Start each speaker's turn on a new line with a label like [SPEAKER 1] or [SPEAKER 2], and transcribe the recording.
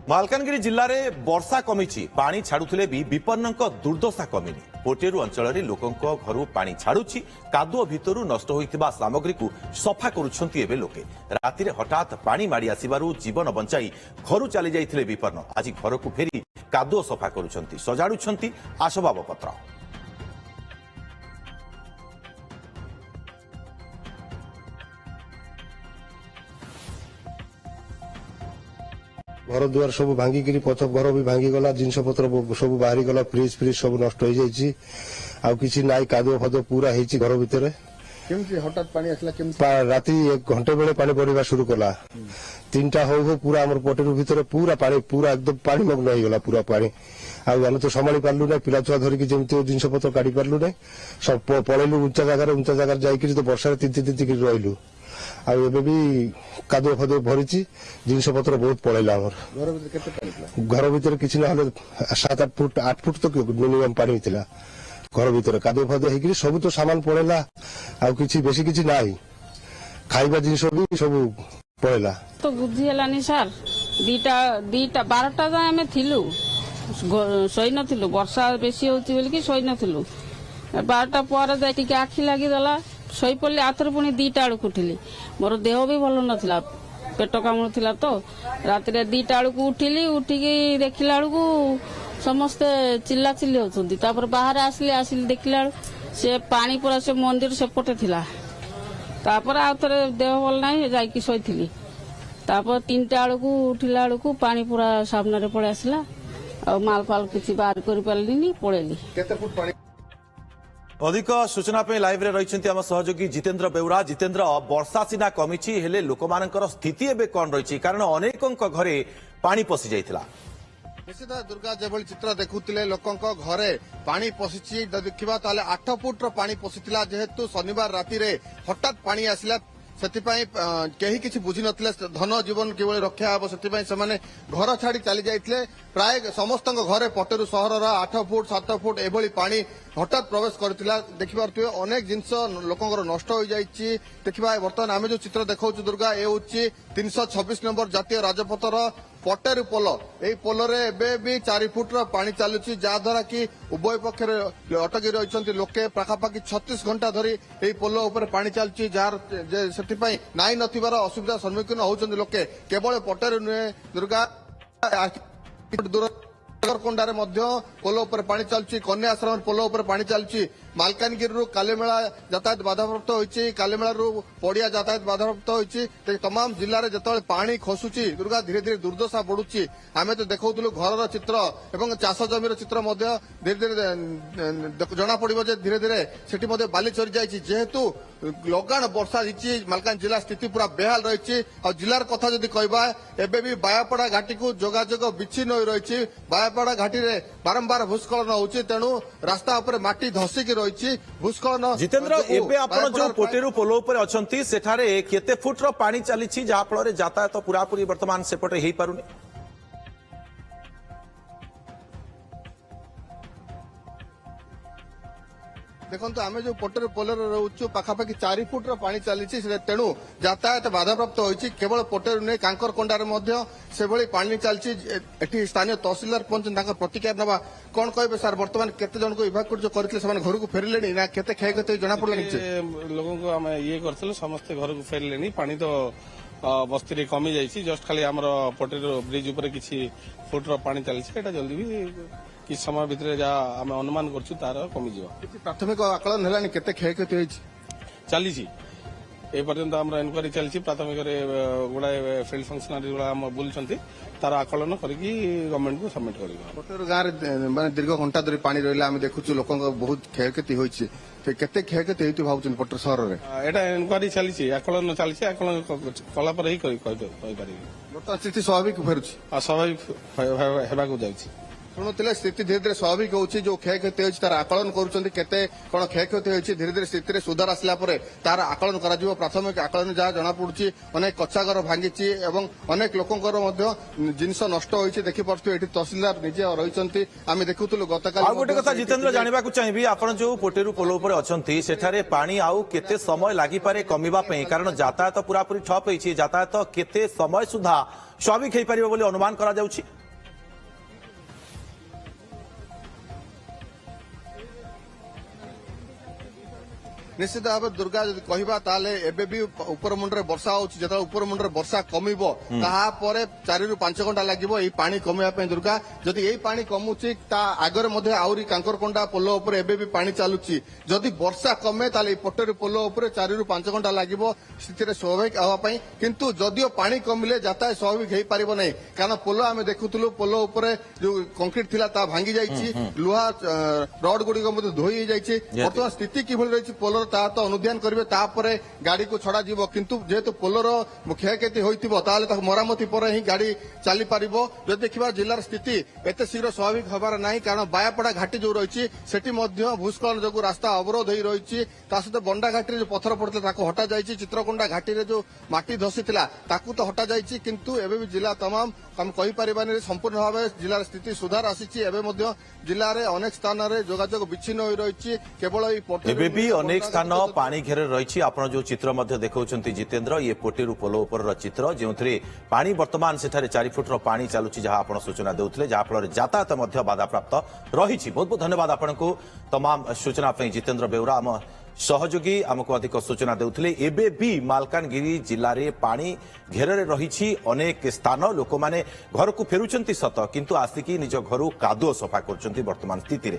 [SPEAKER 1] ମାଲକାନଗିରି ଜିଲ୍ଲାରେ ବର୍ଷା କମିଛି, ପାଣି ଛାଡୁଥିଲେ ବି ବିପନ୍ନଙ୍କ ଦୁର୍ଦ୍ଦଶା କମିନି। ପୋଟେରୁ ଅଞ୍ଚଳରେ ଲୋକଙ୍କ ଘରୁ ପାଣି ଛାଡୁଛି, କାଦୁଅ ଭିତରୁ ନଷ୍ଟ ହୋଇଥିବା ସାମଗ୍ରୀକୁ ସଫା କରୁଛନ୍ତି ଏବେ ଲୋକେ। ରାତିରେ ହଠାତ୍ ପାଣି ମାଡ଼ି ଆସିବାରୁ ଜୀବନ ବଞ୍ଚାଇ ଘରୁ ଚାଲି ଯାଇଥିଲେ ବିପନ୍ନ। ଆଜି ଘରକୁ ଫେରି କାଦୁଅ ସଫା କରୁଛନ୍ତି, ସଜାଡୁଛନ୍ତି ଆସବାବପତ୍ର।
[SPEAKER 2] घर दुआर सब भांगिकी पछ घर भी भांगीगला जिनस पत्र सब बाहरी गला फ्रिज फ्रिज सब नष्ट हो जाइए आउ ना कादुआ फादुआ पूरा होती घर भितर
[SPEAKER 3] हठात पानी आसला
[SPEAKER 2] राति 1 घंटे बेले पानी पड़वा शुरू कला 3टा हो पूरा आम पटेर भितर पूरा पानी पूरा एकदम पानी मग्न हो गला पूरा पानी आम तो संभाली पार्लु ना पिला छुआ धरिकी जमी जिनस पत्र काढ़ी पार्लु ना सब पलैलु उंचा जगार जाकि तो वर्षा तीति तीति रही आबे भी कादुआ फादुआ भरी जिनस पत्र बहुत पलैला घर भीतर किसी ना 7-8 फुट 8 फुट तो मिनिमम पानी था घर भीतर कादुआ फादुआ होगी सब तो सामान पलैला आसी किसी ना खाइबा जिनस भी सब पलैला
[SPEAKER 4] तो बुझीगलानी सार दीटा 12टा जाए आम थिलु शई नथिलु वर्षा बेसी होती बोलिकी शई नथिलु 12टा पर जाए आखि लगिगला शई पड़े आथर पुणी 2टा बेलू उठिली मोर देह भी भल नाला पेट कामुला तो रात 2टा बेलू उठिली उठिकी देखला बेलू समस्ते चिल्ला चिल्ली होती बाहर आसिले देखला से पानी पूरा से मंदिर सेपटे थिला तापर आउ थे देह भल ना जाकि शोली 3टा बेलू उठिला बेलू पानी पूरा सामने पड़े आसला आ माल फाल किसी बाहर कर पारे पड़ेली
[SPEAKER 1] अधिक सूचना लाइव रे रही आम सहयोगी जितेन्द्र बेउरा। जितेन्द्र, वर्षा सीना कमिछि हेले लोकमानकर स्थिति एबे कौन रही कारण अनेकंक घरे पानी पशि जाइथिला।
[SPEAKER 3] निश्चित दुर्गा जो चित्र देखुले लोकों घरे पानी पशिची देखा 8 फुट्र पानी पशिला जेहेतु शनिवार राति हठात पानी आसला कहीं किसी बुझी नथिले धन जीवन किभली रक्षा हे से घर छाड़ी चली जाइए प्राय समस्त घरे पटेरू सहर 8 फुट 7 फुट एभली पानी हठात प्रवेश करथिला देखिपारथिबे अनेक जिनस लोकंकर नष्ट हो जाइछि। देखिबा वर्तमान आमे जो चित्र देखाउछु दुर्गा ए होछि 326 नंबर जातीय राजपथर पटेरू पोल एई पोलरे एबे भी 4 फुट्र पानी चलुछि जहाद्वारा कि उभय पक्ष अटकी रहिछन्ति लोके पाखापाखि 36 घंटा धरी एई पोल उपर पानी चलुछि जार सेतिपई नाई नथिबार असुविधा सम्मुखीन होउछन्ति लोके केवल पटेरू नुहे दुर्गा दूर कोंडारे पोल उपर पानी चलुछि कन्या आश्रम पोल उपर पानी चलुछि मालकानगिरी कालीमेला यातायात बाधाप्राप्त होइछि कालीमेला पड़िया यातायात बाधाप्राप्त होइछि तमाम जिले में जिते पानी खसुची दुर्गा धीरे धीरे दुर्दशा बढ़ुची आम तो देखौलु घर चित्र एवं चाष जमीर चित्र धीरे धीरे जना पड़ो धीरे धीरे सेठी बाली चरी जाइछि जेहेतु लगाण वर्षा होती मालकान जिला स्थिति पूरा बेहाल रही जिलार कथा जदि कहबा एबे भी बायापड़ा घाटी को जोगाजोग विच्छिन्न हो रही बायापड़ा घाटी रे बारंबार भूस्खलन होउछि तेणु रास्ता ऊपर माटी धसिकी रही भूस्खलन।
[SPEAKER 1] जितेन्द्र, एबे आपण जो पोटेरू पोल उपर अछंती सेठारे केते फुट्र पानी चलीछि जहा फल यातायात पूरापूरी वर्तमान सेपटे हेई पारुनी।
[SPEAKER 3] देखो आम जो पटेर पोलर रोचु पाखापाखि 4 फुट्र पानी चली तेणु यातायात बाधाप्राप्त होती केवल पटेर नुहे कांकर कोंडार से पानी चलती स्थानीय तहसिलदार पहुंचते प्रतिक्रिया नवा कौन कहे सार बर्तमान केते जन को इवाकुएट जो करते घर को फेरले ना केते क्षयक्षति जना पड़ा
[SPEAKER 5] लोगों को आम ये करते समस्ते घर को फेरले पानी तो बस्ती कमी जाइए जस्ट खाली आम पटेर ब्रिज उपर किसी फुट्र पानी चलती जल्दी भी कि समय भितर जहाँ आम अनुमान कर तार कमिज
[SPEAKER 3] प्राथमिक आकलन है केते क्षयक्षति
[SPEAKER 5] चली पर्यंत आम इनक्वारी चलती प्राथमिक गुड़ाए फिल्ड फंक्शनारी गुड़ा बुलूं तार आकलन करके गवर्नमेंट को सबमिट कर
[SPEAKER 3] गाँव में दीर्घ घंटा धरी पानी रहा आम देखु लोक बहुत क्षयक्षति होती केते क्षयक्षति होती भावुन पटेर सहर में
[SPEAKER 5] यहाँ इनक्वारी चली आकलन चली आकलन कलापर ही बर्तमान
[SPEAKER 3] स्थिति स्वाभाविक फेरुची
[SPEAKER 5] स्वाभाविक होगा जाऊँगी।
[SPEAKER 3] ଶୁଣୁଥିଲେ ସ୍ଥିତି ଧୀରେ ଧୀରେ ସ୍ୱାଭାବିକ ହେଉଛି ଯୋଉ କ୍ଷୟକ୍ଷତି ହେଉଛି ତାର ଆକଳନ କରୁଛନ୍ତି କେତେ କଣ କ୍ଷୟକ୍ଷତି ହୋଇଛି ଧୀରେ ଧୀରେ ସ୍ଥିତିରେ ସୁଧାର ଆସିଲା ପରେ ତାର ଆକଳନ କରାଯିବ ପ୍ରାଥମିକ ଆକଳନ ଯାହା ଜଣାପଡୁଛି ଅନେକ କଚ୍ଚା ଘର ଭାଙ୍ଗିଛି ଏବଂ ଅନେକ ଲୋକଙ୍କର ମଧ୍ୟ ଜିନିଷ ନଷ୍ଟ ହୋଇଛି ଦେଖିପାରୁଥିବେ ଏଠି ତହସିଲଦାର ନିଜେ ରହିଛନ୍ତି ଆମେ ଦେଖୁଥିଲୁ ଗତକାଲି
[SPEAKER 1] ଆଉ ଗୋଟେ କଥା ଜିତେନ୍ଦ୍ର ଜାଣିବାକୁ ଚାହିଁବି ଆପଣ ଯୋଉ ପୋଟେରୁ ପୋଲ ଉପରେ ଅଛନ୍ତି ସେଠାରେ ପାଣି ଆଉ କେତେ ସମୟ ଲାଗିପାରେ କମିବା ପାଇଁ କାରଣ ଯାତାୟାତ ପୁରାପୁରି ଠପ୍ ହେଇଛି ଯାତାୟାତ କେତେ ସମୟ ସୁଦ୍ଧା ସ୍ୱାଭାବିକ ହେଇପାରିବ ବୋଲି ଅନୁମାନ କରାଯାଉଛି
[SPEAKER 3] ନିଶ୍ଚିତ ଭାବେ ଦୁର୍ଗା ଯଦି କହିବା ତାହେଲେ ଏବେ ବି ଉପରମୁଣ୍ଡରେ ବର୍ଷା ହଉଛି ଯେତେବେଳେ ଉପରମୁଣ୍ଡରେ ବର୍ଷା କମିବ ତାପରେ 4 ରୁ 5 ଘଣ୍ଟା ଲାଗିବ ଏଇ ପାଣି କମିବା ପାଇଁ ଦୁର୍ଗା ଯଦି ଏଇ ପାଣି କମୁଛି ତା ଆଗରେ ମଧ୍ୟ ଆହୁରି କାଙ୍କରକୋଣ୍ଡା ପୋଲ ଉପରେ ଏବେ ବି ପାଣି ଚାଲୁଛି ଯଦି ବର୍ଷା କମେ ତାହେଲେ ଏଇ ପଟେରୁ ପୋଲ ଉପରେ 4 ରୁ 5 ଘଣ୍ଟା ଲାଗିବ ସ୍ଥିତିରେ ସ୍ୱାଭାବିକ ହେବା ପାଇଁ କିନ୍ତୁ ଯଦିଓ ପାଣି କମିଲେ ଯାତାୟାତ ସ୍ୱାଭାବିକ ହେଇପାରିବ ନାହିଁ କାରଣ ପୋଲ ଆମେ ଦେଖୁଥିଲୁ ପୋଲ ଉପରେ ଯୋଉ କଂକ୍ରିଟ ଥିଲା ତାହା ଭାଙ୍ଗି ଯାଇଛି ଲୁହା ରଡ୍ ଗୁଡିକ ମଧ୍ୟ ଧୋଇ ହେଇଯାଇଛି ବର୍ତ୍ତମାନ ସ୍ଥିତି କିଭଳି ରହିଛି ପୋଲର ତାହା ତ ଅନୁଧ୍ୟାନ କରିବେ ତାପରେ ଗାଡିକୁ ଛଡାଯିବ କିନ୍ତୁ ଯେହେତୁ ପୋଲର କ୍ଷୟକ୍ଷତି ହୋଇଥିବ ତାହେଲେ ତାକୁ ମରାମତି ପରେ ହିଁ ଗାଡି ଚାଲିପାରିବ ଯଦି ଦେଖିବା ଜିଲ୍ଲାର ସ୍ଥିତି ଏତେ ଶୀଘ୍ର ସ୍ୱାଭାବିକ ହେବାର ନାହିଁ କାରଣ ବାୟାପଡା ଘାଟି ଯୋଉ ରହିଛି ସେଠି ମଧ୍ୟ ଭୂସ୍ଖଳନ ଯୋଗୁଁ ରାସ୍ତା ଅବରୋଧ ହୋଇ ରହିଛି ତା ସହିତ ବଣ୍ଡା ଘାଟିରେ ଯୋଉ ପଥର ପଡିଥିଲା ତାକୁ ହଟାଯାଇଛି ଚିତ୍ରକୋଣ୍ଡା ଘାଟିରେ ଯୋଉ ମାଟି ଧସିଥିଲା ତାକୁ ତ ହଟାଯାଇଛି କିନ୍ତୁ ଏବେ ବି ଜିଲ୍ଲା ତମାମ ଆମେ କହିପାରିବାନି ସମ୍ପୂର୍ଣ୍ଣ ଭାବେ ଜିଲ୍ଲାର ସ୍ଥିତି ସୁଧାର ଆସିଛି ଏବେ ମଧ୍ୟ ଜିଲ୍ଲାରେ ଅନେକ ସ୍ଥାନରେ ଯୋଗାଯୋଗ ବିଚ୍ଛିନ୍ନ ହୋଇ ରହିଛି କେବଳ ଏଇ
[SPEAKER 1] ଏବେ ବି ଅନେକ ସ୍ଥାନ ପାଣି ଘେରରେ ରହିଛି ଆପଣ ଯୋଉ ଚିତ୍ର ମଧ୍ୟ ଦେଖାଉଛନ୍ତି ଜିତେନ୍ଦ୍ର ଇଏ ପୋଟେରୁ ପୋଲ ଉପରର ଚିତ୍ର ଯେଉଁଥିରେ ପାଣି ବର୍ତ୍ତମାନ ସେଠାରେ 4 ଫୁଟର ପାଣି ଚାଲୁଛି ଯାହା ଆପଣ ସୂଚନା ଦେଉଥିଲେ ଯାହାଫଳରେ ଯାତାୟାତ ମଧ୍ୟ ବାଧାପ୍ରାପ୍ତ ରହିଛି ବହୁତ ବହୁତ ଧନ୍ୟବାଦ ଆପଣଙ୍କୁ ତମାମ ସୂଚନା ପାଇଁ ଜିତେନ୍ଦ୍ର ବେଉରା ଆମ ସହଯୋଗୀ ଆମକୁ ଅଧିକ ସୂଚନା ଦେଉଥିଲେ ଏବେ ବି ମାଲକାନଗିରି ଜିଲ୍ଲାରେ ପାଣି ଘେରରେ ରହିଛି ଅନେକ ସ୍ଥାନ ଲୋକମାନେ ଘରକୁ ଫେରୁଛନ୍ତି ସତ କିନ୍ତୁ ଆସିକି ନିଜ ଘରୁ କାଦୁଅ ସଫା କରୁଛନ୍ତି ବର୍ତ୍ତମାନ ସ୍ଥିତିରେ